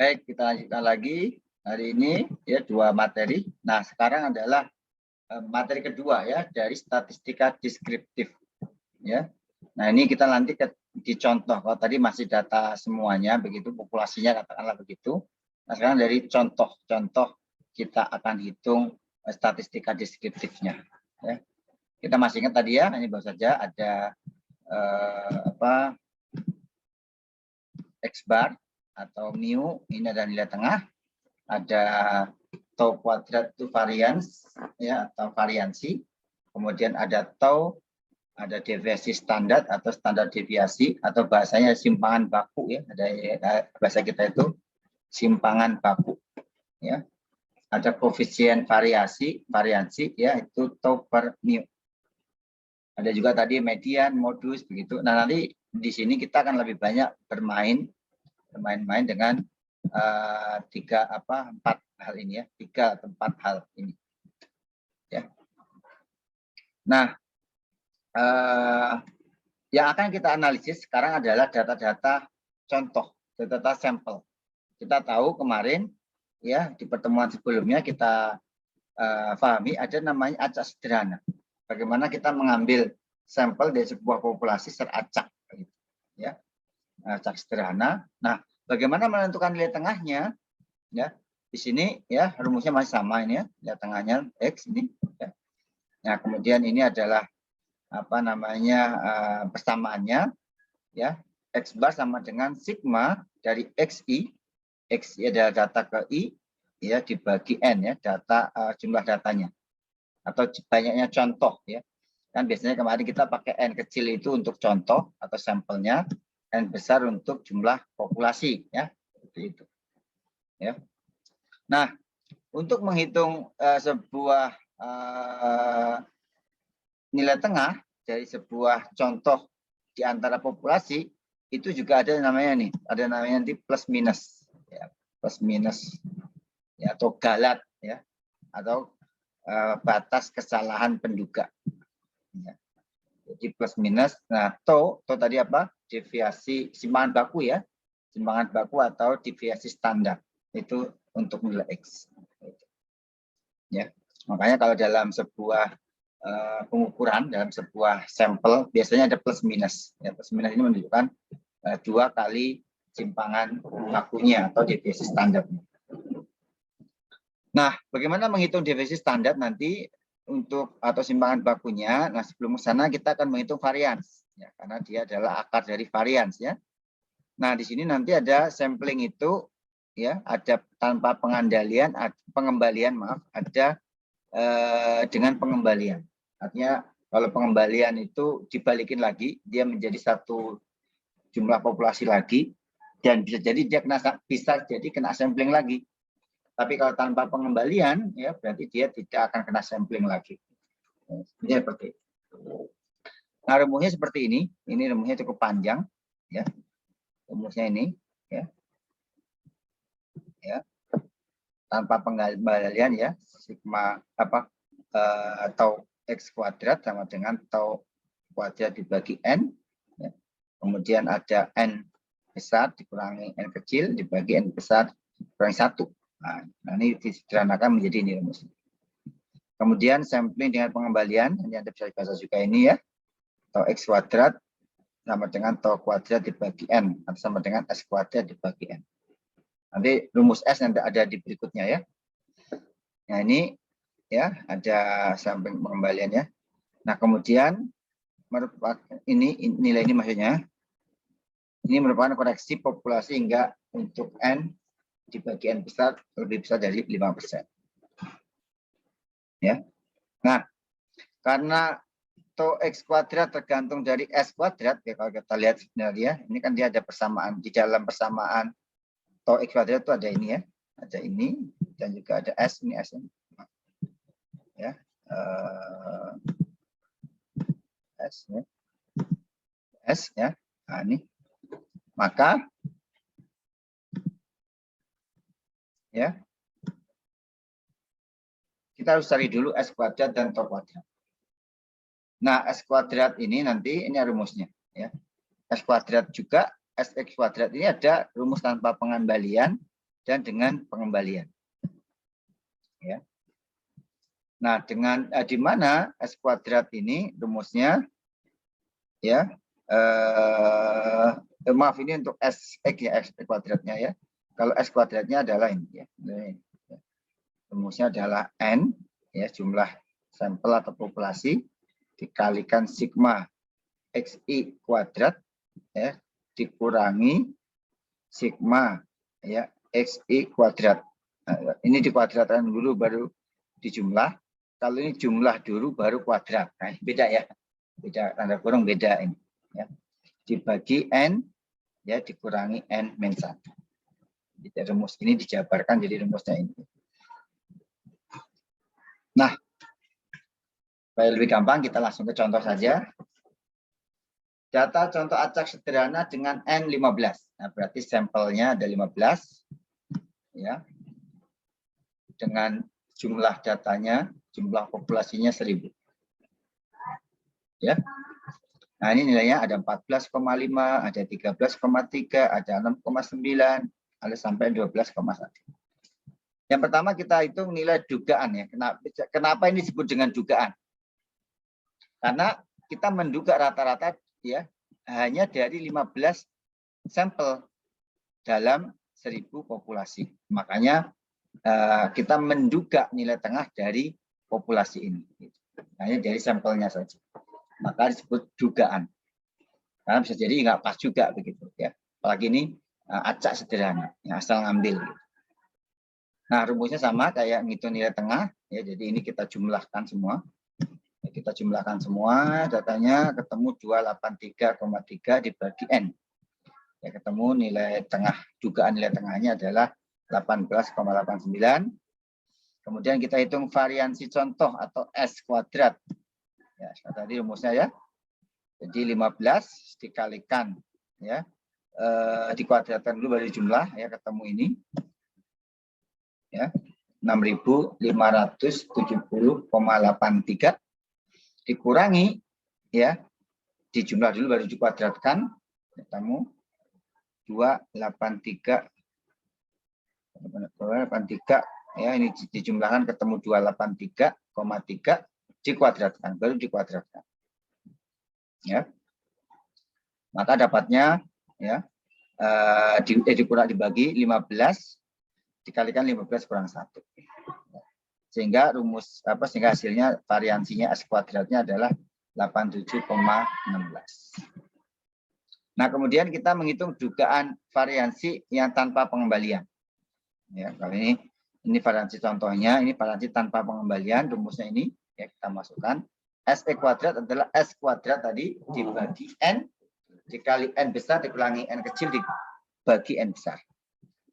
Baik, kita lanjutkan lagi hari ini ya dua materi. Nah, sekarang adalah materi kedua ya dari statistika deskriptif ya. Nah, ini kita nanti dicontoh. Kalau tadi masih data semuanya begitu, populasinya katakanlah begitu. Nah, sekarang dari contoh-contoh kita akan hitung statistika deskriptifnya ya. Kita masih ingat tadi ya, ini baru saja ada X bar atau mu, ini ada nilai tengah, ada tau kuadrat itu varians ya atau variansi, kemudian ada tau, ada deviasi standar atau standar deviasi atau bahasanya simpangan baku ya, ada bahasa kita itu simpangan baku ya. Ada koefisien variansi ya, itu tau per mu. Ada juga tadi median, modus begitu. Nah, nanti di sini kita akan lebih banyak bermain-main dengan empat hal ini ya, 3 atau 4 hal ini ya. Nah, yang akan kita analisis sekarang adalah data-data contoh, data sampel. Kita tahu kemarin ya di pertemuan sebelumnya kita pahami ada namanya acak sederhana. Bagaimana kita mengambil sampel dari sebuah populasi secara acak ya. Acak sederhana. Nah, bagaimana menentukan nilai tengahnya? Ya, di sini ya rumusnya masih sama ini ya, nilai tengahnya X ini. Ya. Nah, kemudian ini adalah persamaannya ya, X bar sama dengan sigma dari XI adalah data ke I ya dibagi N ya, data jumlah datanya atau banyaknya contoh ya. Kan biasanya kemarin kita pakai N kecil itu untuk contoh atau sampelnya, N besar untuk jumlah populasi ya, seperti itu. Ya. Nah, untuk menghitung sebuah nilai tengah dari sebuah contoh di antara populasi, itu juga ada namanya nih, ada namanya nanti plus minus ya, plus minus ya, atau galat ya, atau batas kesalahan penduga ya. Jadi plus minus. Nah, tau tadi apa? Deviasi simpangan baku ya, simpangan baku atau deviasi standar itu untuk nilai X ya. Makanya kalau dalam sebuah pengukuran, dalam sebuah sampel biasanya ada plus minus ya. Plus minus ini menunjukkan 2 kali simpangan bakunya atau deviasi standarnya. Nah, bagaimana menghitung deviasi standar nanti untuk atau simpangan bakunya? Nah, sebelum ke sana kita akan menghitung varians ya, karena dia adalah akar dari varians ya. Nah, di sini nanti ada sampling itu ya, ada tanpa pengembalian, ada dengan pengembalian. Artinya kalau pengembalian itu dibalikin lagi, dia menjadi satu jumlah populasi lagi, dan bisa jadi dia kena sampling lagi. Tapi kalau tanpa pengembalian, ya berarti dia tidak akan kena sampling lagi. Ini seperti itu. Nah, rumusnya seperti ini. Ini rumusnya cukup panjang, ya. Rumusnya ini, ya. Ya. Tanpa pengembalian, ya, sigma atau X kuadrat sama dengan tau kuadrat dibagi N. Ya. Kemudian ada N besar dikurangi N kecil dibagi N besar dikurangi 1. Nah, ini disederhanakan menjadi ini rumusnya. Kemudian sampling dengan pengembalian, ini Anda bisa baca juga ini ya. Tau X kuadrat sama dengan tau kuadrat dibagi N, atau sama dengan S kuadrat dibagi N. Nanti rumus S nanti ada di berikutnya ya. Nah, ini ya ada sampling pengembalian ya. Nah, kemudian merupakan ini nilai ini maksudnya ini merupakan koreksi populasi hingga untuk N dibagi N besar lebih besar dari 5%. Ya. Nah, karena tau X kuadrat tergantung dari S kuadrat ya, kalau kita lihat sebenarnya ini kan dia ada persamaan, di dalam persamaan tau X kuadrat itu ada ini ya, ada ini dan juga ada S, ini S ya. S ya. S ya. Nah, ini maka ya kita harus cari dulu S kuadrat dan tau kuadrat. Nah, S kuadrat ini nanti ini rumusnya ya. S kuadrat juga SX kuadrat ini ada rumus tanpa pengembalian dan dengan pengembalian. Ya. Nah, dengan di mana S kuadrat ini rumusnya ya maaf ini untuk Sx ya, S kuadratnya ya. Kalau S kuadratnya adalah ini ya. Rumusnya adalah N ya, jumlah sampel atau populasi dikalikan sigma XI kuadrat ya dikurangi sigma ya XI kuadrat. Nah, ini dikuadratkan dulu baru dijumlah. Kalau ini jumlah dulu baru kuadrat. Nah, beda ya. Beda, tanda kurung beda ini. Ya. Dibagi N, ya dikurangi N min 1. Jadi rumus ini dijabarkan jadi rumusnya ini. Nah, supaya lebih gampang kita langsung ke contoh saja. Data contoh acak sederhana dengan N15. Nah, berarti sampelnya ada 15. Ya. Dengan jumlah datanya, jumlah populasinya 1000. Ya. Nah, ini nilainya ada 14,5, ada 13,3, ada 6,9, ada sampai 12,1. Yang pertama kita hitung nilai dugaan ya. Kenapa ini disebut dengan dugaan? Karena kita menduga rata-rata ya hanya dari 15 sampel dalam 1000 populasi. Makanya kita menduga nilai tengah dari populasi ini. Hanya dari sampelnya saja. Maka disebut dugaan. Karena bisa jadi nggak pas juga begitu ya. Apalagi ini acak sederhana, yang asal ngambil. Nah rumusnya sama kayak ngitung nilai tengah. Ya, jadi ini kita jumlahkan semua. Ya, kita jumlahkan semua datanya ketemu 283,3 dibagi N. Ya, ketemu nilai tengah, dugaan nilai tengahnya adalah 18,89. Kemudian kita hitung variansi contoh atau S kuadrat. Ya, tadi rumusnya ya. Jadi 15 dikalikan ya. Dikuadratkan dulu baru jumlah ya ketemu ini. Ya. 6.570,83 dikurangi ya. Dijumlah dulu baru dikuadratkan ketemu 283 ya, ini dijumlahkan ketemu 283,3 dikuadratkan baru dikuadratkan ya, maka dapatnya ya dikurang dibagi 15 dikalikan 15 kurang 1 sehingga rumus sehingga hasilnya variansinya S kuadratnya adalah 87,16. Nah kemudian kita menghitung dugaan variansi yang tanpa pengembalian ya. Kali ini variansi contohnya, ini variansi tanpa pengembalian, rumusnya ini ya kita masukkan. SE kuadrat adalah S kuadrat tadi dibagi N, dikali N besar dikurangi N kecil dibagi N besar.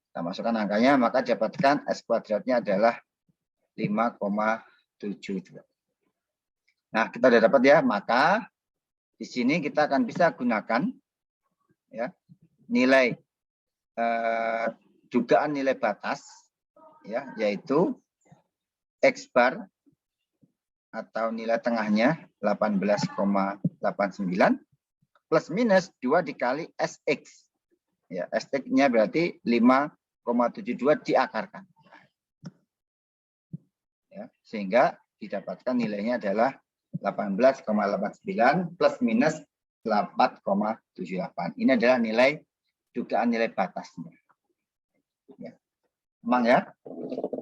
Kita masukkan angkanya, maka dapatkan S kuadratnya adalah 5,72. Nah kita sudah dapat ya, maka di sini kita akan bisa gunakan ya nilai dugaan nilai batas ya, yaitu X bar atau nilai tengahnya 18,89 plus minus 2 dikali SX. Ya, SX-nya berarti 5,72 diakarkan. Ya, sehingga didapatkan nilainya adalah 18,89 plus minus 8,78. Ini adalah nilai dugaan nilai batasnya. Ya. Emang ya,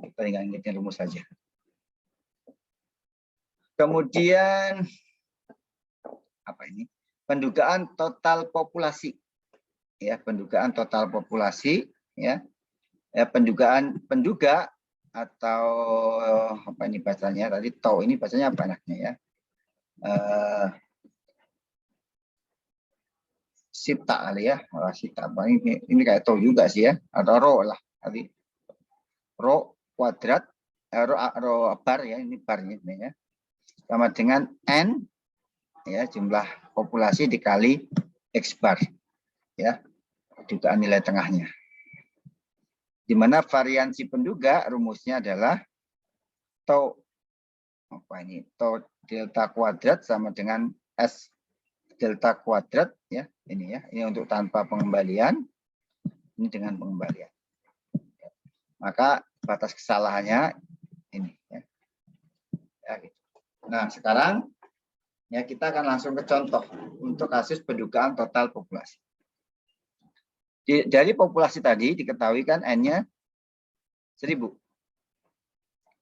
kita tinggal ingetin rumus saja. Kemudian apa ini? Pendugaan total populasi. Ya, pendugaan total populasi ya. Ya, penduga atau apa ini bacanya tadi tau ini bacanya apa anaknya ya? Sita kali ya, sita apa ini kayak tau juga sih ya, atau ro lah tadi. Rho kuadrat, rho bar ya, ini barnya ya, sama dengan N ya jumlah populasi dikali X bar ya, dugaan nilai tengahnya. Di mana variansi penduga rumusnya adalah tau apa ini, tau delta kuadrat sama dengan S delta kuadrat ya, ini ya, ini untuk tanpa pengembalian, ini dengan pengembalian. maka batas kesalahannya ini. Ya. Ya, gitu. Nah, sekarang ya kita akan langsung ke contoh untuk kasus pendugaan total populasi. Dari populasi tadi diketahui kan N-nya 1000.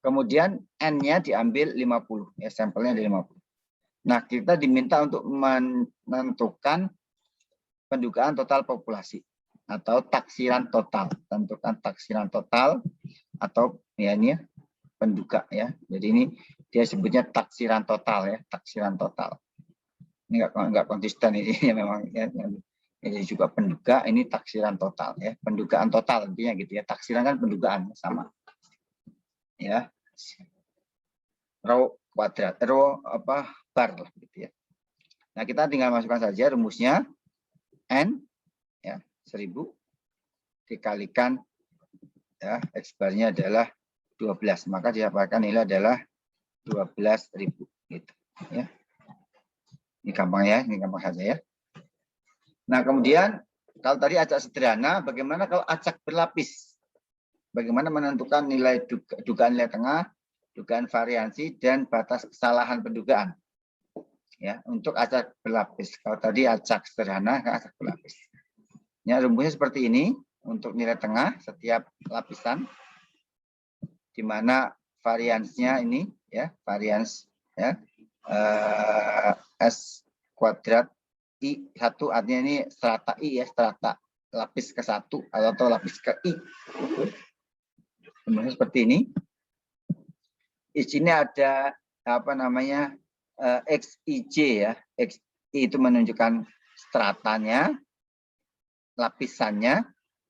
Kemudian N-nya diambil 50, ya sampelnya ada 50. Nah, kita diminta untuk menentukan pendugaan total populasi atau taksiran total. Tentukan taksiran total atau ya ini ya, penduga ya. Jadi ini dia sebutnya taksiran total ya, taksiran total. Ini enggak konsisten ini ya memang ya. Ini juga penduga, ini taksiran total ya, pendugaan total intinya gitu ya. Taksiran kan pendugaan sama. Ya. Row kuadrat, row apa bar lah gitu ya. Nah, kita tinggal masukkan saja rumusnya N ya 1000 dikalikan ya X barnya adalah 12, maka didapatkan nilai adalah 12.000 gitu ya. Ini gampang ya, ini gampang saja ya. Nah, kemudian kalau tadi acak sederhana, bagaimana kalau acak berlapis? Bagaimana menentukan nilai dugaan nilai tengah, dugaan variansi dan batas kesalahan pendugaan? Ya, untuk acak berlapis. Kalau tadi acak sederhana, acak berlapis. Ya, rumusnya seperti ini untuk nilai tengah setiap lapisan, di mana variansnya ini ya, varians ya S kuadrat I1 artinya ini strata I ya, strata lapis ke-1 atau lapis ke I. Rumusnya seperti ini. Di sini ada apa namanya XIJ ya. XI itu menunjukkan stratanya, lapisannya,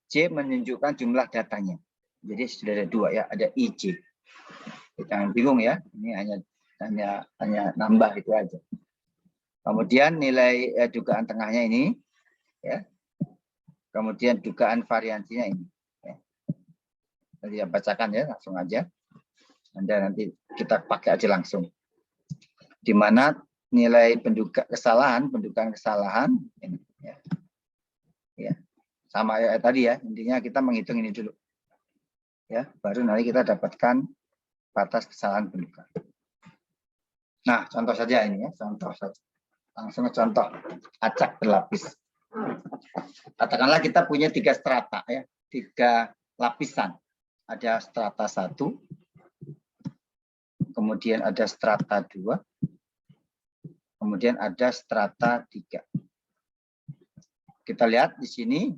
J menunjukkan jumlah datanya. Jadi sudah ada dua ya, ada IJ. Jangan bingung ya, ini hanya nambah itu aja. Kemudian nilai dugaan tengahnya ini, ya. Kemudian dugaan variansinya ini. Ya. Nanti saya bacakan ya, langsung aja. Anda nanti kita pakai aja langsung. Di mana nilai pendugaan kesalahan ini, ya. Ya. Sama ya tadi ya, intinya kita menghitung ini dulu. Ya, baru nanti kita dapatkan batas kesalahan pendugaan. Nah, contoh saja ini ya, contoh saja. Langsung ke contoh acak berlapis. Katakanlah kita punya 3 strata ya, 3 lapisan. Ada strata 1, kemudian ada strata 2, kemudian ada strata 3. Kita lihat di sini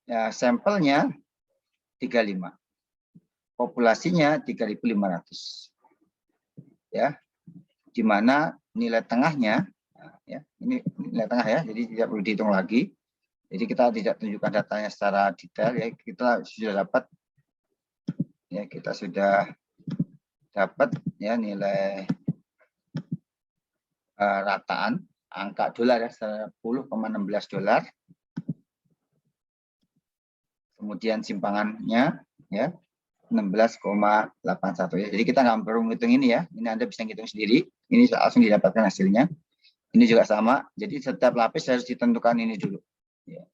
ya, sampelnya 35. Populasinya 3.500. Ya. Di mana nilai tengahnya ya, ini nilai tengah ya, jadi tidak perlu dihitung lagi. Jadi kita tidak tunjukkan datanya secara detail ya, kita sudah dapat ya nilai rataan angka dolar ya, 10,16 dolar. Kemudian simpangannya ya 16,81 ya. Jadi kita nggak perlu menghitung ini ya. Ini Anda bisa ngitung sendiri. Ini langsung didapatkan hasilnya. Ini juga sama. Jadi setiap lapis harus ditentukan ini dulu. Ya.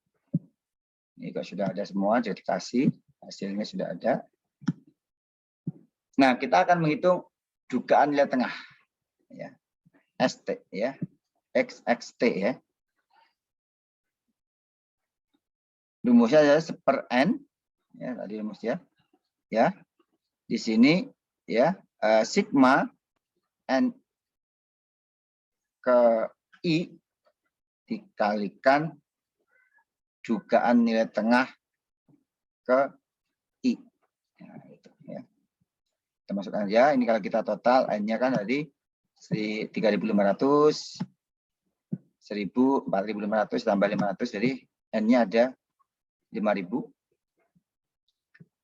Ini juga sudah ada semua, jadi dikasih hasilnya sudah ada. Nah, kita akan menghitung dugaan nilai tengah. Ya. ST ya. XXT ya. Rumusnya adalah 1/n ya, tadi rumusnya. Ya. Di sini ya, sigma n ke I dikalikan dugaan nilai tengah ke I. Nah, itu, ya. Kita masukkan aja. Ini kalau kita total, N-nya kan tadi 3.500, 1.000, 4.500 tambah 500, jadi N-nya ada 5.000.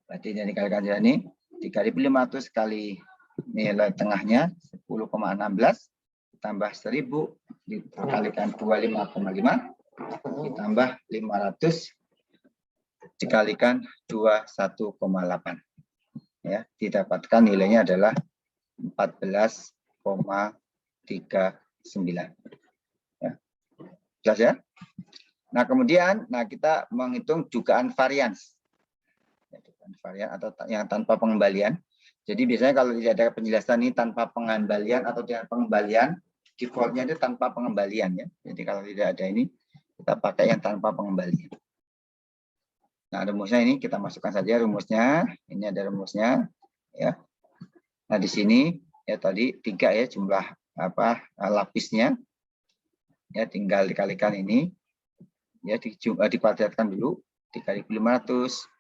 Berarti ini dikalikan aja ini 3.500 kali nilai tengahnya 10,16 tambah 1.000 dikalikan 25,5 ditambah 500 dikalikan 21,8 ya, didapatkan nilainya adalah 14,39 ya. Jelas ya? Nah, kemudian kita menghitung dugaan varians. varian atau yang tanpa pengembalian. Jadi biasanya kalau tidak ada penjelasan ini tanpa pengembalian atau dengan pengembalian, defaultnya itu tanpa pengembalian ya. Jadi kalau tidak ada ini, kita pakai yang tanpa pengembalian. Nah, rumusnya ini kita masukkan saja rumusnya. Ini ada rumusnya ya. Nah, di sini ya tadi 3 ya jumlah lapisnya. Ya tinggal dikalikan ini. Ya dikuadratkan dulu 3.500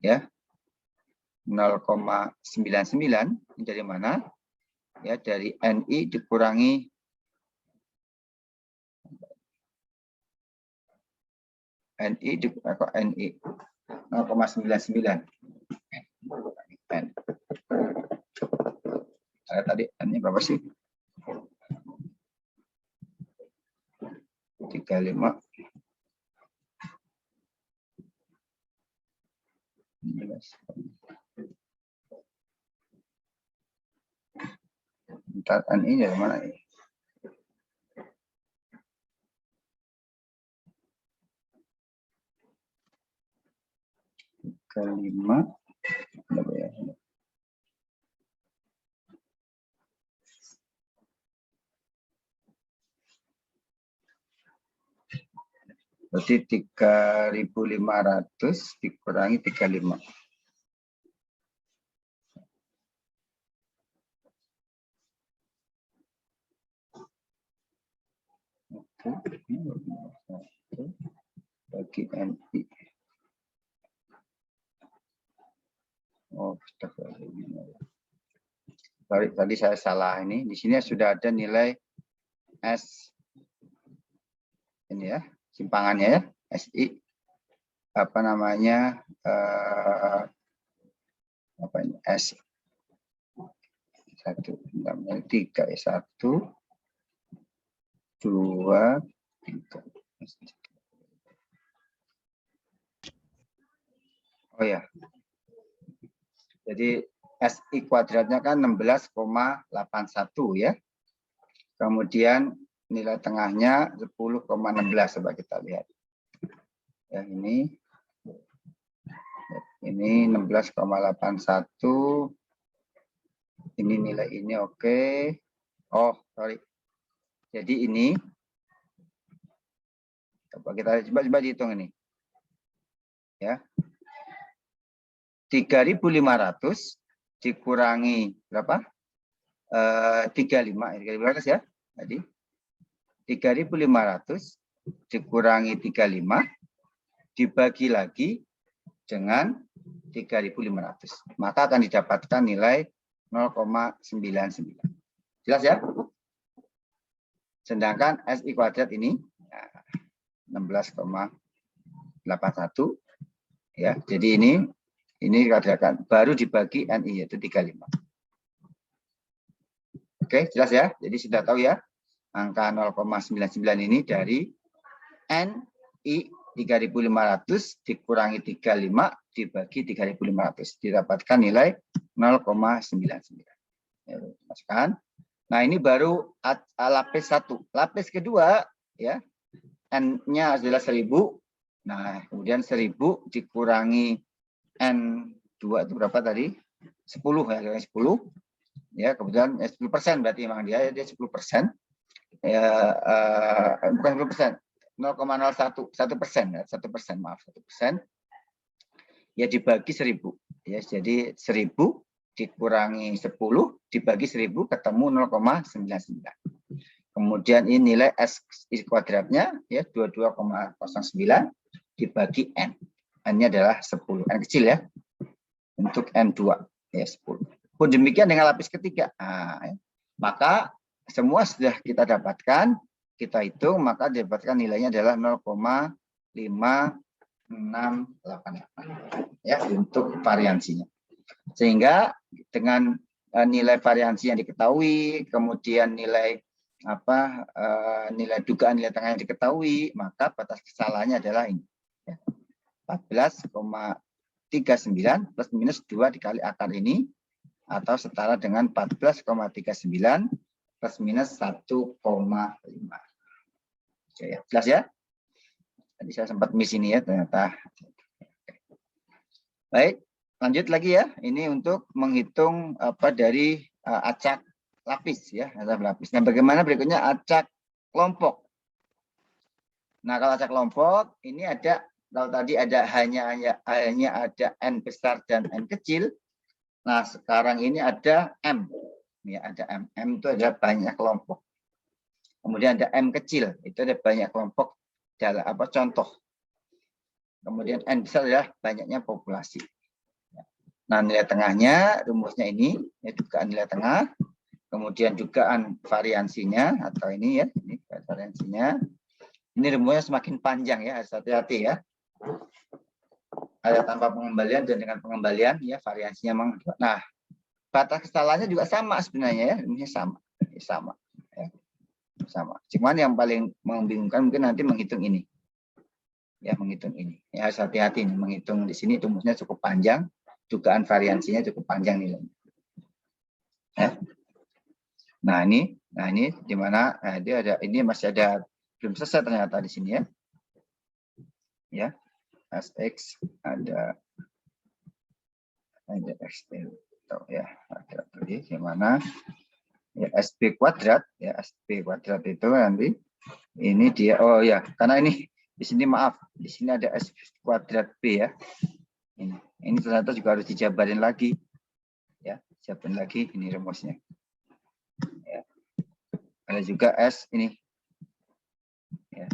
ya. 0,99 ini dari mana? Ya dari NI dikurangi NI 0,99. Tadi N-nya berapa sih? 35. Bentar, N-nya dari mana ini? Kelima. Berarti 3.500 dikurangi 35. Bagi NI. Oh, tadi saya salah ini. Di sini sudah ada nilai S ini ya, simpangannya ya, SI apa namanya apa ini S 1 namanya 3 ya 1 2 3. Oh ya. Jadi SI kuadratnya kan 16,81 ya. Kemudian nilai tengahnya 10,16 coba kita lihat. Ya ini 16,81. Ini nilai ini oke. Oh, sorry. Jadi ini coba kita coba dihitung ini. Ya. 3.500 dikurangi berapa? 35 ya. Tadi 3.500 dikurangi 35 dibagi lagi dengan 3.500. Maka akan didapatkan nilai 0,99. Jelas ya? Sedangkan SI kuadrat ini 16,81 ya. Jadi ini dikatakan baru dibagi NI yaitu 35. Oke, jelas ya? Jadi sudah tahu ya. Angka 0,99 ini dari NI 3.500 dikurangi 35 dibagi 3.500 didapatkan nilai 0,99. Ya, masukkan. Nah, ini baru lapis 1. Lapis kedua ya. N-nya adalah 1000. Nah, kemudian 1000 dikurangi N2 itu berapa tadi? 10 ya, 10. Ya, kemudian 10% berarti memang dia 10%. Ya, bukan 10%. 0,01 1%, 1%, maaf 1%. Ya dibagi 1000. Ya, jadi 1000 dikurangi 10 dibagi 1000 ketemu 0,99. Kemudian ini nilai S kuadratnya ya 22,09 dibagi N. N-nya adalah 10. N kecil ya. Untuk N2 ya 10. Pun demikian dengan lapis ketiga. Nah, ya. Maka semua sudah kita dapatkan, kita hitung, maka didapatkan nilainya adalah 0,5688 ya untuk variansinya. Sehingga dengan nilai variansi yang diketahui, kemudian nilai nilai dugaan nilai tengah yang diketahui, maka batas kesalahannya adalah ini. Ya. 14,39 plus minus 2 dikali akar ini atau setara dengan 14,39 plus minus 1,5. Oke, ya. Jelas ya? Tadi saya sempat miss ini ya ternyata. Baik, Lanjut lagi ya, ini untuk menghitung apa dari acak lapis ya, acak lapis. Nah, bagaimana berikutnya acak kelompok? Nah, kalau acak kelompok ini ada, kalau tadi ada hanya ada n besar dan n kecil. Nah, sekarang ini ada m. Ya, ada m. M itu ada banyak kelompok. Kemudian ada m kecil, itu ada banyak kelompok dalam apa contoh. Kemudian n besar adalah banyaknya populasi. Nah, nilai tengahnya, rumusnya ini, ya, dugaan nilai tengah, kemudian dugaan variansinya, atau ini ya, ini variansinya. Ini rumusnya semakin panjang ya, harus hati-hati ya. Ada tanpa pengembalian dan dengan pengembalian, ya variansinya memang. Nah, batas kesalahannya juga sama sebenarnya ya, rumusnya sama. Sama. Ya. Sama. Cuman yang paling membingungkan mungkin nanti menghitung ini. Ya, menghitung ini. Ya, harus hati-hati nih, menghitung di sini rumusnya cukup panjang. Dugaan variansinya cukup panjang nilainya. Ya. Nah ini di mana dia ada, ini masih ada belum selesai ternyata di sini ya. Ya, Sx ada xl ya, ada tadi di mana ya sb kuadrat ya, sb kuadrat itu nanti ini dia, oh ya, karena ini di sini maaf, di sini ada s kuadrat b ya. Ini ternyata juga harus dijabarin lagi. Ya, jabarin lagi ini rumusnya. Ya. Ada juga S ini. Ya,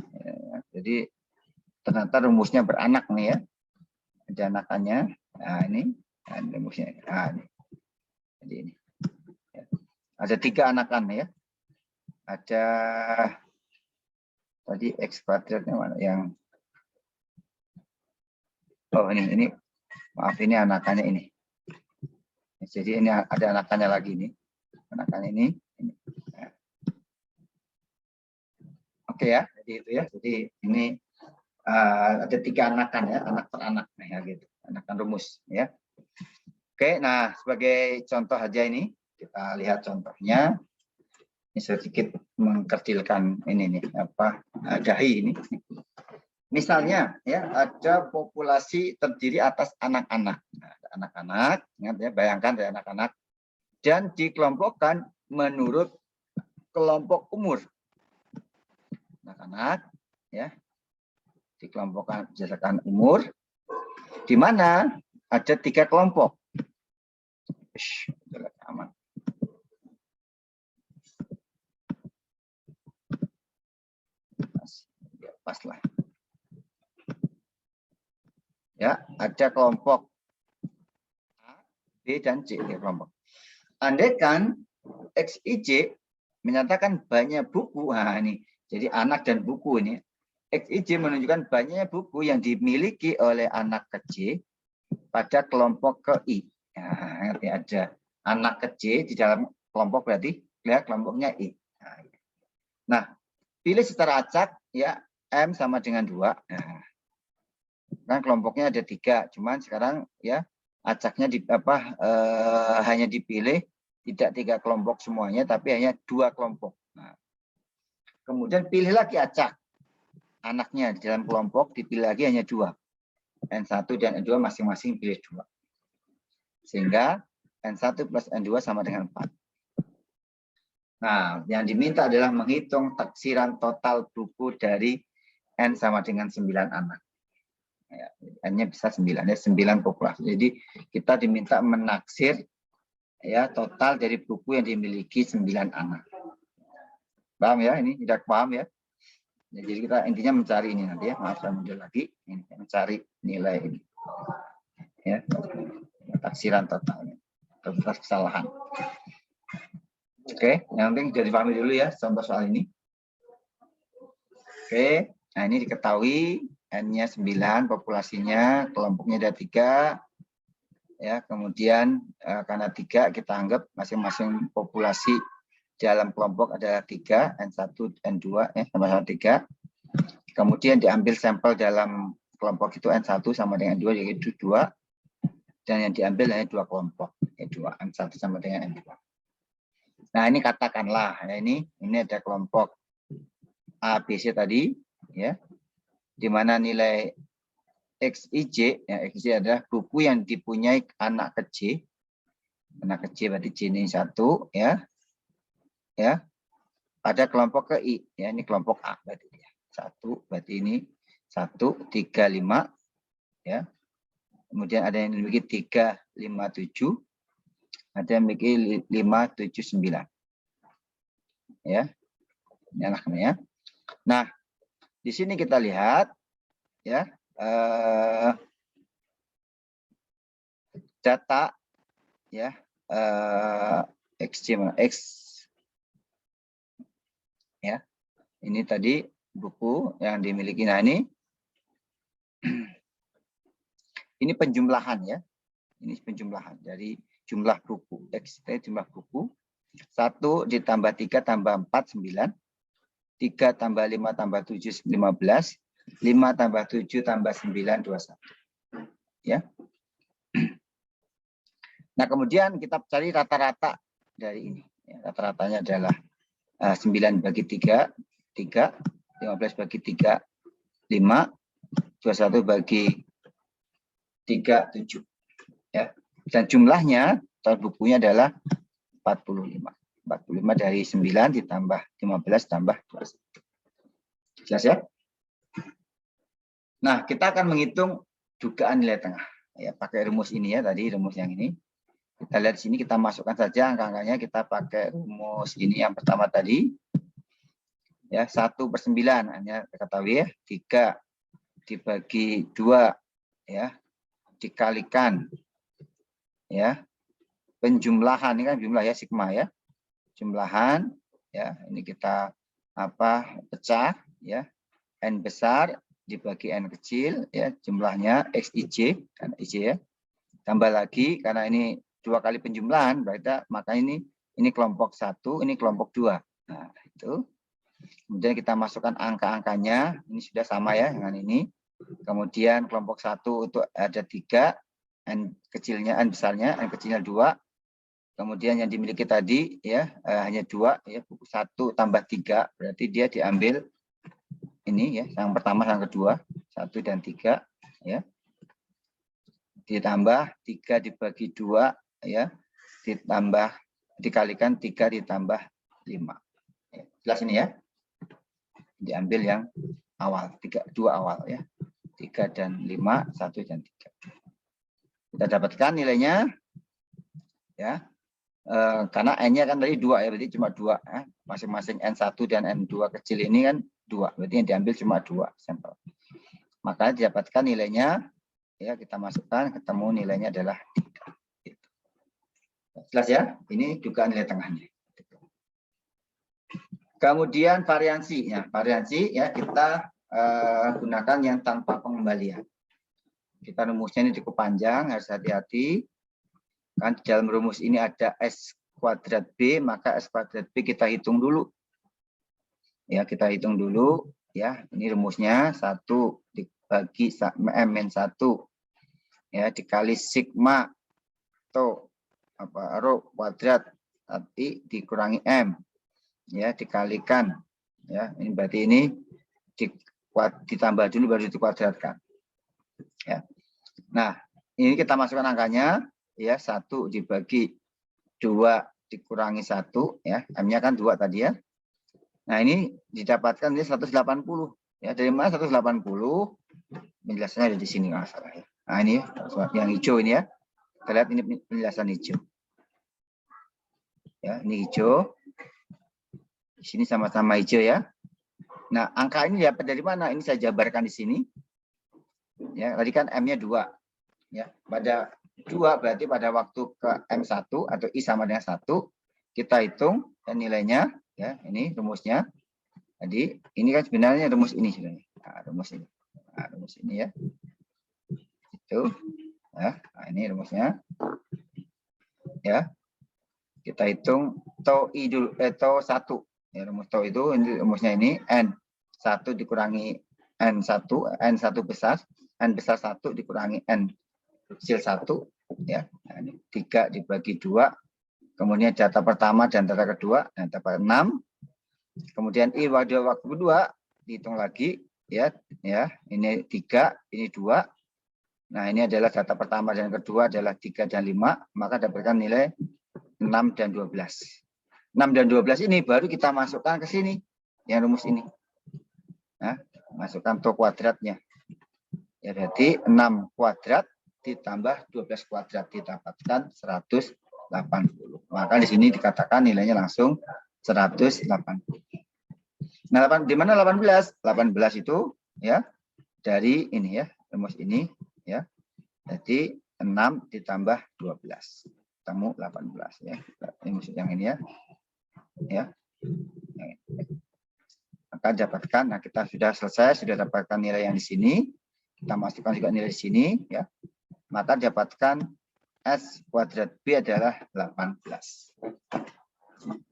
jadi ternyata rumusnya beranak nih ya. Ada anakannya. Nah, ini. Nah, rumusnya. Nah, ini. Jadi ini. Ya. Ada 3 anakan ya. Ada tadi X kuadratnya mana yang. Oh, ini. Maaf, ini anakannya ini. Jadi ini ada anakannya lagi nih. Anakan ini. Nah. Oke ya, jadi itu ya. Jadi ini ada 3 anakan ya, anak per anak nah, ya gitu. Anakan rumus ya. Oke, nah sebagai contoh aja ini kita lihat contohnya. Ini sedikit mengkecilkan ini nih apa dahi ini. Misalnya ya ada populasi terdiri atas anak-anak. Nah, anak-anak, ingat ya, bayangkan ada anak-anak dan dikelompokkan menurut kelompok umur. Anak-anak ya dikelompokkan berdasarkan umur, di mana ada 3 kelompok. Aman. Pas lah. Ya, ada kelompok A, B, dan C ya, kelompok. Andaikan XIJ menyatakan banyak buku, nah ini, jadi anak dan buku ini. XIJ menunjukkan banyaknya buku yang dimiliki oleh anak ke C pada kelompok ke I. Nah, ngerti ada anak ke C di dalam kelompok berarti lihat kelompoknya I. Nah, pilih secara acak ya M sama dengan 2. Nah, kan kelompoknya ada 3, cuman sekarang ya acaknya hanya dipilih tidak 3 kelompok semuanya, tapi hanya 2 kelompok. Nah, kemudian pilih lagi acak anaknya di dalam kelompok, dipilih lagi hanya 2. N1 dan N2 masing-masing pilih 2. Sehingga N1 plus N2 sama dengan 4. Nah, yang diminta adalah menghitung taksiran total buku dari N sama dengan 9 anak. Ya, N-nya bisa 9, ya 9 populasi. Jadi kita diminta menaksir ya total dari buku yang dimiliki 9 anak. Paham ya? Ini tidak paham ya? Jadi kita intinya mencari ini nanti ya. Maaf saya mundur lagi. Ini mencari nilai ini. Ya, taksiran totalnya. Total kesalahan. Oke, yang penting jadi dipahami dulu ya contoh soal ini. Oke, nah ini diketahui N-nya 9, populasinya, kelompoknya ada 3. Ya, kemudian karena 3 kita anggap masing-masing populasi dalam kelompok adalah 3, N1, N2, ya, sama-sama 3. Kemudian diambil sampel dalam kelompok itu N1 sama dengan 2, yaitu 2. Dan yang diambil hanya 2 kelompok, yaitu N1 sama dengan N2. Nah, ini katakanlah, ya, ini ada kelompok A, B, C tadi, ya, di mana nilai XIJ, ya, XIJ adalah buku yang dipunyai anak ke J. Anak ke J berarti J ini 1, ya. Ya. Pada kelompok ke I, ya, ini kelompok A berarti ya. 1 berarti ini 1, 3, 5, ya. Kemudian ada yang memiliki 3, 5, 7. Ada yang memiliki 5, 7, 9. Ya. Ini anaknya ya. Nah, di sini kita lihat ya, data ya, X ya. Ini tadi buku yang dimiliki. Nah, ini penjumlahan ya. Ini penjumlahan dari jumlah buku. X jumlah buku. 1 ditambah 3 tambah 4 9. 3 tambah 5 tambah 7 15. 5 tambah 7 tambah 9 21. Ya. Nah, kemudian kita cari rata-rata dari ini. Rata-ratanya adalah 9 bagi 3, 3, 15 bagi 3, 5, 21 bagi 3, 7. Ya. Dan jumlahnya, total bukunya adalah 45. 45 dari 9 ditambah 15 tambah 21. Jelas ya? Nah, kita akan menghitung dugaan nilai tengah. Ya, pakai rumus ini ya, tadi rumus yang ini. Kita lihat di sini, kita masukkan saja angka-angkanya, kita pakai rumus ini yang pertama tadi. Ya, 1/9 hanya ketahui ya, 3 dibagi 2 ya, dikalikan ya, penjumlahan ini kan jumlah ya, sigma ya. Jumlahan ya, ini kita pecah ya, n besar dibagi n kecil ya, jumlahnya XIJ kan IJ ya. Tambah lagi karena ini 2 kali penjumlahan, berarti maka ini kelompok 1, ini kelompok 2. Nah, itu. Kemudian kita masukkan angka-angkanya, ini sudah sama ya dengan ini. Kemudian kelompok 1 itu ada 3, n kecilnya, n besarnya, n kecilnya 2. Kemudian yang dimiliki tadi ya hanya 2 ya, buku 1 tambah 3, berarti dia diambil ini ya, yang pertama yang kedua, 1 dan 3 ya. Ditambah 3 dibagi 2 ya, ditambah dikalikan 3 ditambah 5. Ya, jelas ini ya. Diambil yang awal, 2 awal ya. 3 dan 5, 1 dan 3. Kita dapatkan nilainya ya. Karena n-nya kan tadi 2 ya, berarti cuma 2 ya. Masing-masing n1 dan n2 kecil ini kan 2, berarti yang diambil cuma 2 sampel. Maka didapatkan nilainya ya, kita masukkan, ketemu nilainya adalah 3. Jelas ya? Ini dugaan nilai tengahnya. Kemudian variansi ya, variansi ya kita gunakan yang tanpa pengembalian. Kita rumusnya ini cukup panjang, harus hati-hati. Kan di dalam rumus ini ada S kuadrat B, maka S kuadrat B kita hitung dulu. Ya, kita hitung dulu ya. Ini rumusnya 1 dibagi M-1 ya, dikali sigma atau rho kuadrat I dikurangi M ya, dikalikan ya. Ini berarti ini ditambah dulu baru dikuadratkan. Ya. Nah, ini kita masukkan angkanya ya, 1 dibagi 2 dikurangi 1 ya, M-nya kan 2 tadi ya. Nah, ini didapatkan ini 180 ya. Dari mana 180? Penjelasannya ada di sini nggak salah ya. Nah, ini yang hijau ini ya. Kita lihat ini penjelasan hijau. Ya, ini hijau. Di sini sama-sama hijau ya. Nah, angka ini dapat dari mana? Ini saya jabarkan di sini. Ya, tadi kan M-nya 2. Ya, pada 2 berarti pada waktu ke M1 atau I sama dengan 1, kita hitung dan nilainya ya, ini rumusnya. Jadi ini kan sebenarnya rumus ini sebenarnya. Nah, rumus ini. Nah, rumus ini ya. Itu ya. Nah, ini rumusnya. Ya. Kita hitung tau I dulu tau 1. Ya, rumus tau itu ini rumusnya ini N1 dikurangi N1 besar, N besar 1 dikurangi N kecil 1 ya. Nah, ini 3 dibagi 2. Kemudian data pertama dan data kedua, nah, dapat 6. Kemudian I pada waktu kedua dihitung lagi ya, ini 3, ini 2. Nah, ini adalah data pertama dan kedua adalah 3 dan 5, maka dapatkan nilai 6 dan 12. 6 dan 12 ini baru kita masukkan ke sini, yang rumus ini. Nah, masukkan to kuadratnya. Ya, berarti 6 kuadrat ditambah 12 kuadrat didapatkan 180. Maka di sini dikatakan nilainya langsung 180. Nah, di mana 18? 18 itu ya dari ini ya, rumus ini ya. Jadi 6 ditambah 12. Ketemu 18 ya. Ini yang ini ya. Ya. Maka dapatkan, nah kita sudah selesai, sudah dapatkan nilai yang di sini. Kita masukkan juga nilai di sini ya. Maka dapatkan S kuadrat B adalah 18.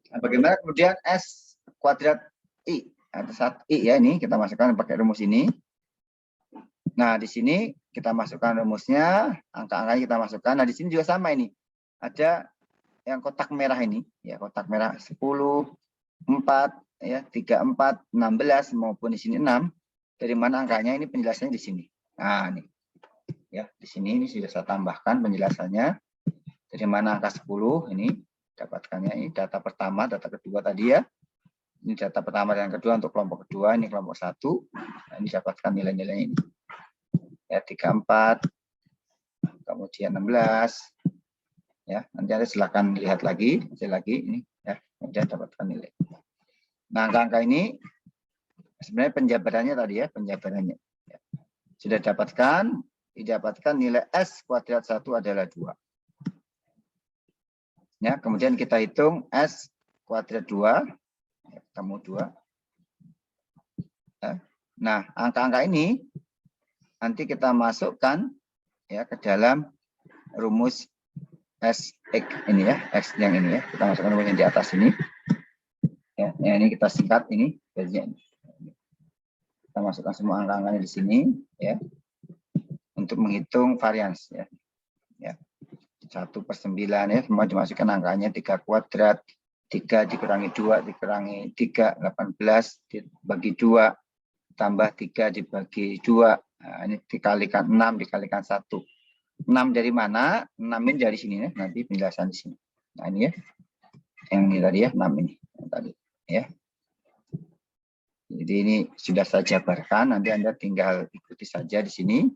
Nah, bagaimana kemudian S kuadrat I? Ada satu I ya, ini kita masukkan pakai rumus ini. Nah, di sini kita masukkan rumusnya, angka-angkanya kita masukkan. Nah, di sini juga sama ini. Ada yang kotak merah ini, ya kotak merah 10, 4, ya 34, 16 maupun di sini 6. Dari mana angkanya? Ini penjelasannya di sini. Nah, ini. Ya, di sini ini sudah saya tambahkan penjelasannya. Dari mana angka 10 ini dapatkannya, ini data pertama, data kedua tadi ya. Ini data pertama dan kedua untuk kelompok kedua, ini kelompok 1. Nah, ini dapatkan nilai-nilainya ini. Ya, 34, kemudian 16. Ya, nanti Anda silakan lihat lagi ini ya, kemudian dapatkan nilai. Nah, angka-angka ini sebenarnya penjabarannya tadi ya, penjabarannya. Ya. Sudah didapatkan nilai S kuadrat 1 adalah 2. Ya, kemudian kita hitung S kuadrat 2, ya, ketemu 2. Ya. Nah, angka-angka ini nanti kita masukkan ya ke dalam rumus S X ini ya, X yang ini ya. Kita masukkan rumus yang di atas ini. Ya, ini kita singkat ini. Kita masukkan semua angka-angkanya di sini ya. Untuk menghitung varians ya. Ya. 1/9 ya, semua dimasukkan angkanya 3 kuadrat, 3 dikurangi 2 dikurangi 3, 18 dibagi 2 tambah 3 dibagi 2. Nah, ini dikalikan 6 dikalikan 1. 6 dari mana? 6 ini dari sini ya, nanti penjelasan di sini. Nah, ini ya. Yang ini tadi ya, 6 ini tadi ya. Jadi ini sudah saya jabarkan, nanti Anda tinggal ikuti saja di sini.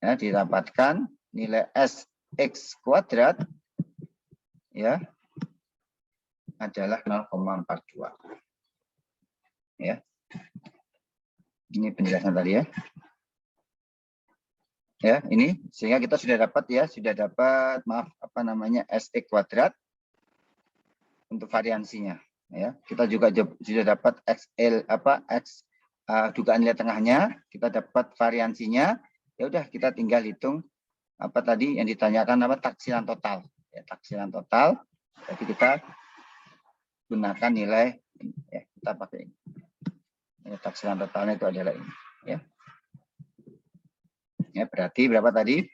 Ya, didapatkan nilai S X kuadrat ya adalah 0,42. Ya. Ini penjelasan tadi ya. Ya, ini sehingga kita sudah dapat ya, SX kuadrat untuk variansinya ya. Kita juga sudah dapat XL dugaan nilai tengahnya, kita dapat variansinya. Ya udah, kita tinggal hitung apa tadi yang ditanyakan, taksiran total. Ya, taksiran total. Jadi kita gunakan nilai ini, ya, kita pakai ini. Ya, taksiran totalnya itu adalah ini ya. Ya, berarti berapa tadi?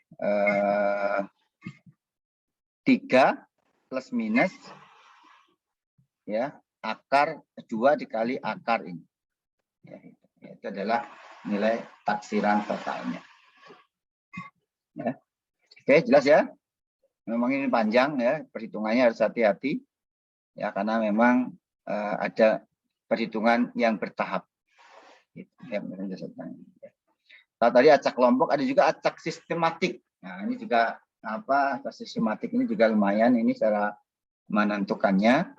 3 plus minus ya akar 2 dikali akar ini. Ya, itu adalah nilai taksiran totalnya. Ya. Oke, jelas ya? Memang ini panjang ya, perhitungannya harus hati-hati. Ya, karena memang ada perhitungan yang bertahap. Ya, kalau tadi acak kelompok, ada juga acak sistematik. Nah, ini juga acak sistematik ini juga lumayan ini cara menentukannya.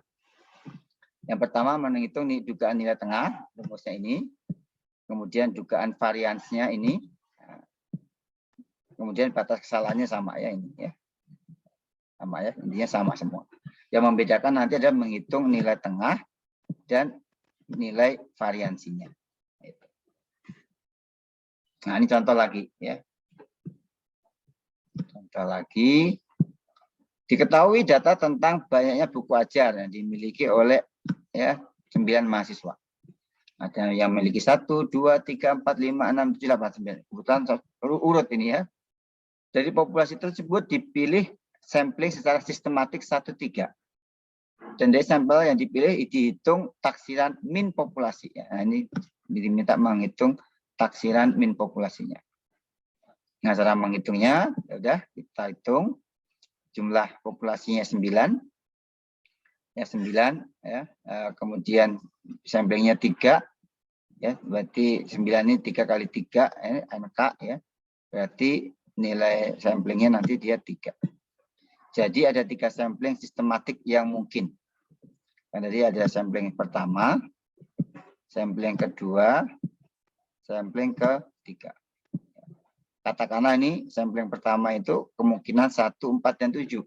Yang pertama menghitung dugaan nilai tengah, rumusnya ini. Kemudian dugaan variansnya ini. Kemudian batas kesalahannya sama ya ini ya. Sama ya, intinya sama semua. Yang membedakan nanti adalah menghitung nilai tengah dan nilai variansinya. Nah, ini contoh lagi ya. Contoh lagi. Diketahui data tentang banyaknya buku ajar yang dimiliki oleh ya 9 mahasiswa. Ada yang memiliki 1, 2, 3, 4, 5, 6, 7, 8, 9. Kebetulan urut ini ya. Dari populasi tersebut dipilih sampling secara sistematik 1, 3. Dan dari sampel yang dipilih dihitung taksiran min populasi. Nah, ini diminta menghitung taksiran min populasinya. Nah, cara menghitungnya, ya udah kita hitung jumlah populasinya 9. Ya 9 ya. Kemudian samplingnya 3 ya, berarti 9 ini 3 kali 3 NK ya. Berarti nilai samplingnya nanti dia 3. Jadi ada 3 sampling sistematik yang mungkin. Jadi ada sampling pertama, sampling kedua, sampling ketiga. Katakanlah ini sampling pertama itu kemungkinan 1, 4, dan 7.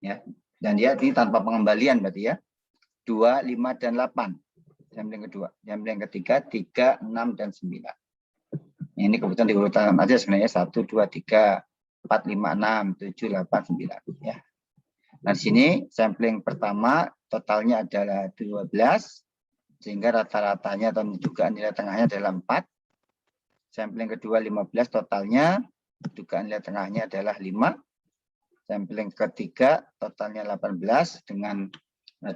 Ya. Dan dia ini tanpa pengembalian berarti ya. 2, 5, dan 8. Sampling kedua. Sampling ketiga 3, 6, dan 9. Ini kebetulan diurutkan aja sebenarnya 1, 2, 3, 4, 5, 6, 7, 8, 9. Ya. Nah di sini sampling pertama totalnya adalah 12. Sehingga rata-ratanya atau dugaan nilai tengahnya adalah 4. Sampling kedua 15, totalnya dugaan nilai tengahnya adalah 5. Sampling ketiga totalnya 18 dengan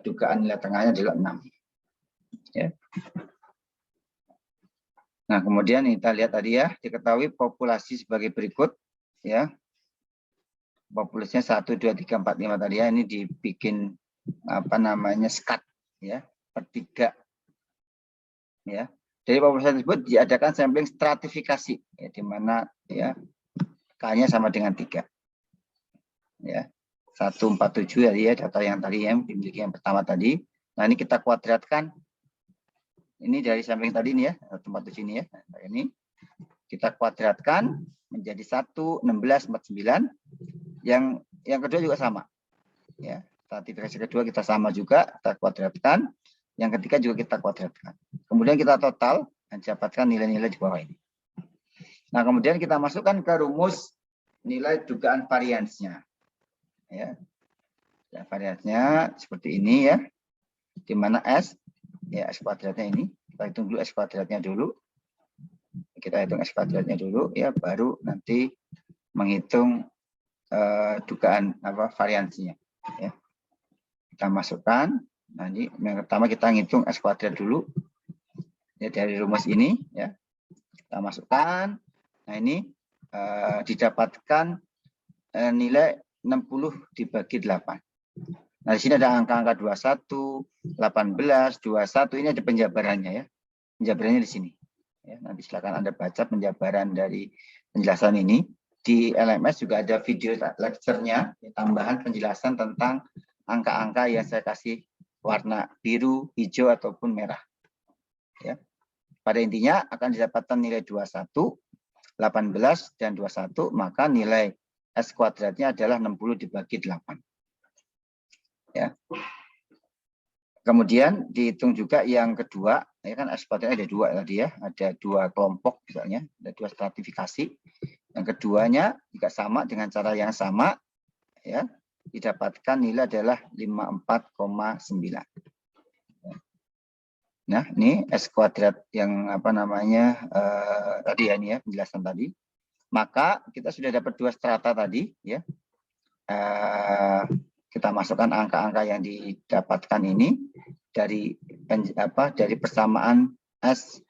dugaan nilai tengahnya adalah 6. Ya. Nah, kemudian kita lihat tadi ya, diketahui populasi sebagai berikut ya. Populasinya 1, 2, 3, 4, 5 tadi ya, ini dibikin apa namanya skat ya, per 3. Ya. Dari populasi tersebut diadakan sampling stratifikasi ya, di mana ya K-nya sama dengan 3. Ya. 147 ya data yang tadi yang dimiliki yang pertama tadi. Nah, ini kita kuadratkan. Ini dari sampling tadi ini ya, tempat di sini ya. Nah, ini kita kuadratkan menjadi 1, 16, 49. Yang kedua juga sama. Ya, stratifikasi kedua kita sama juga, kita kuadratkan. Yang ketiga juga kita kuadratkan. Kemudian kita total dan dapatkan nilai-nilai di bawah ini. Nah, kemudian kita masukkan ke rumus nilai dugaan variansnya. Ya. Ya, variansnya seperti ini ya. Di mana S ya S kuadratnya ini. Kita hitung dulu S kuadratnya dulu. Kita hitung S kuadratnya dulu ya, baru nanti menghitung dugaan apa variansinya ya. Kita masukkan. Nah, ini yang pertama kita ngitung S kuadrat dulu. Ya, dari rumus ini ya. Kita masukkan. Nah, ini didapatkan nilai 60 dibagi 8. Nah, di sini ada angka-angka 21, 18, 21. Ini ada penjabarannya ya. Penjabarannya di sini. Ya, nanti silakan Anda baca penjabaran dari penjelasan ini. Di LMS juga ada video lecture-nya, tambahan penjelasan tentang angka-angka yang saya kasih warna biru, hijau, ataupun merah. Ya. Pada intinya akan didapatkan nilai 21, 18, dan 21, maka nilai S kuadratnya adalah 60 dibagi 8. Ya. Kemudian dihitung juga yang kedua, ya kan S kuadratnya ada 2 tadi ya, ada 2 kelompok misalnya, ada 2 stratifikasi. Yang keduanya juga sama dengan cara yang sama, ya, didapatkan nilai adalah 54,9. Nah, ini S kuadrat yang apa namanya tadi ya, ini ya penjelasan tadi. Maka kita sudah dapat 2 strata tadi, ya. Kita masukkan angka-angka yang didapatkan ini dari persamaan S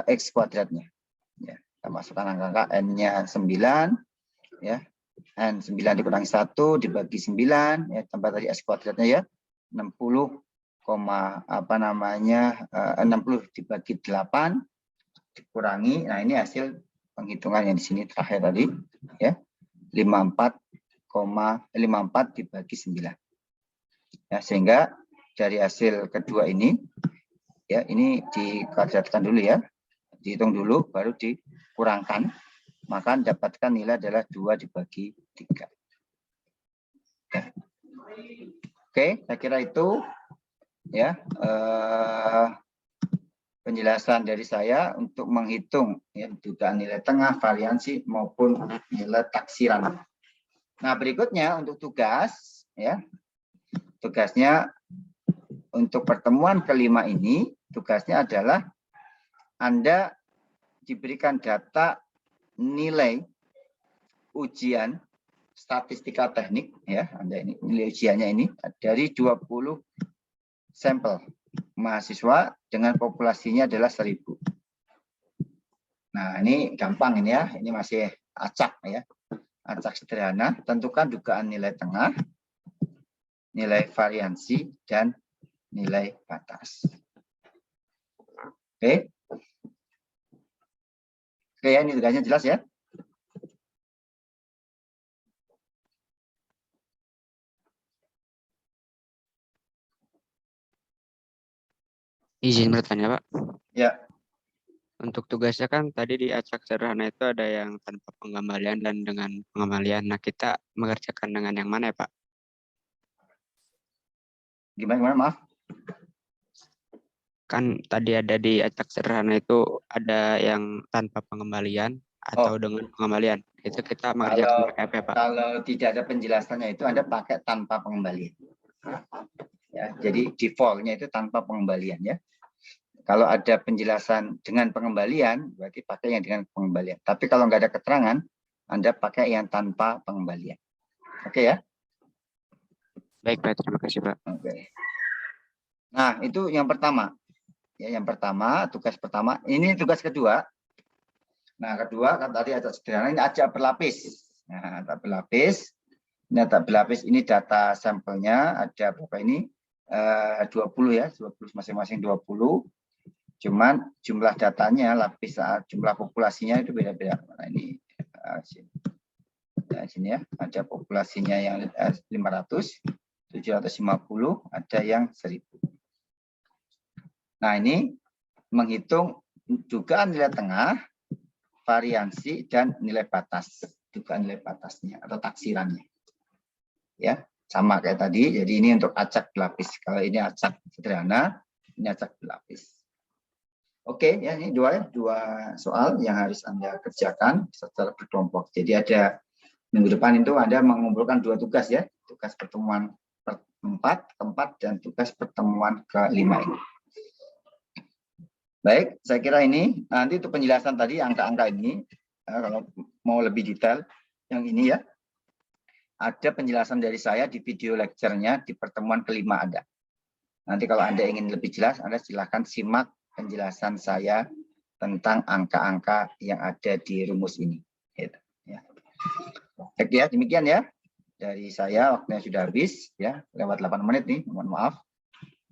X kuadratnya. Ya, kita masukkan angka-angka N-nya 9, ya. N 9 dikurangi 1 dibagi 9, ya, tambah tadi S kuadratnya ya, 60, 60 dibagi 8 dikurangi, nah ini hasil penghitungan yang di sini terakhir tadi ya, 54 dibagi 9. Ya, sehingga dari hasil kedua ini ya, ini dikuadratkan dulu ya, dihitung dulu baru dikurangkan, maka dapatkan nilai adalah 2 dibagi 3. Ya. Oke, saya kira itu ya penjelasan dari saya untuk menghitung ya, dugaan nilai tengah, variansi maupun nilai taksiran. Nah, berikutnya untuk tugas ya. Tugasnya untuk pertemuan kelima ini, tugasnya adalah Anda diberikan data nilai ujian statistika teknik ya, Anda ini nilai ujiannya ini dari 20 sampel mahasiswa dengan populasinya adalah 1000. Nah, ini gampang ini ya. Ini masih acak ya. Acak sederhana. Tentukan dugaan nilai tengah, nilai variansi, dan nilai batas. Oke. Oke ya, ini tugasnya jelas ya. Izin bertanya, Pak. Ya. Untuk tugasnya kan tadi di acak sederhana itu ada yang tanpa pengembalian dan dengan pengembalian. Nah, kita mengerjakan dengan yang mana ya, Pak? Gimana, maaf? Kan tadi ada di acak sederhana itu ada yang tanpa pengembalian atau dengan pengembalian. Itu kita mengerjakan pakai apa ya, Pak? Kalau tidak ada penjelasannya itu Anda pakai tanpa pengembalian. Ya, jadi defaultnya itu tanpa pengembalian ya. Kalau ada penjelasan dengan pengembalian, berarti pakai yang dengan pengembalian. Tapi kalau nggak ada keterangan, Anda pakai yang tanpa pengembalian. Oke ya? Baik, Pak. Terima kasih, Pak. Oke. Nah, itu yang pertama. Ya, yang pertama, tugas pertama. Ini tugas kedua. Nah, kedua kan tadi ada sederhana, ini acak berlapis. Nah, acak berlapis. Ini acak berlapis, ini data sampelnya ada berapa ini? 20 ya, 20 masing-masing 20. Cuman jumlah datanya, lapis jumlah populasinya itu beda-beda. Nah, ini sini ya, ada populasinya yang 500, 750, ada yang 1000. Nah, ini menghitung dugaan nilai tengah, variansi, dan nilai batas. Dugaan nilai batasnya atau taksirannya. Ya, sama kayak tadi. Jadi ini untuk acak berlapis. Kalau ini acak sederhana, ini acak berlapis. Oke, ya ini dua soal yang harus Anda kerjakan secara berkelompok. Jadi ada minggu depan itu Anda mengumpulkan 2 tugas ya, tugas pertemuan keempat, dan tugas pertemuan ke-5 ini. Baik, saya kira ini nanti untuk penjelasan tadi angka-angka ini, kalau mau lebih detail yang ini ya, ada penjelasan dari saya di video lecture-nya di pertemuan ke-5 ada. Nanti kalau Anda ingin lebih jelas, Anda silakan simak penjelasan saya tentang angka-angka yang ada di rumus ini. Gitu, ya. Baik ya, demikian ya. Dari saya waktunya sudah habis ya, lewat 8 menit nih, mohon maaf.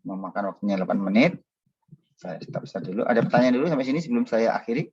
Memakan waktunya 8 menit. Saya stop dulu. Ada pertanyaan dulu sampai sini sebelum saya akhiri?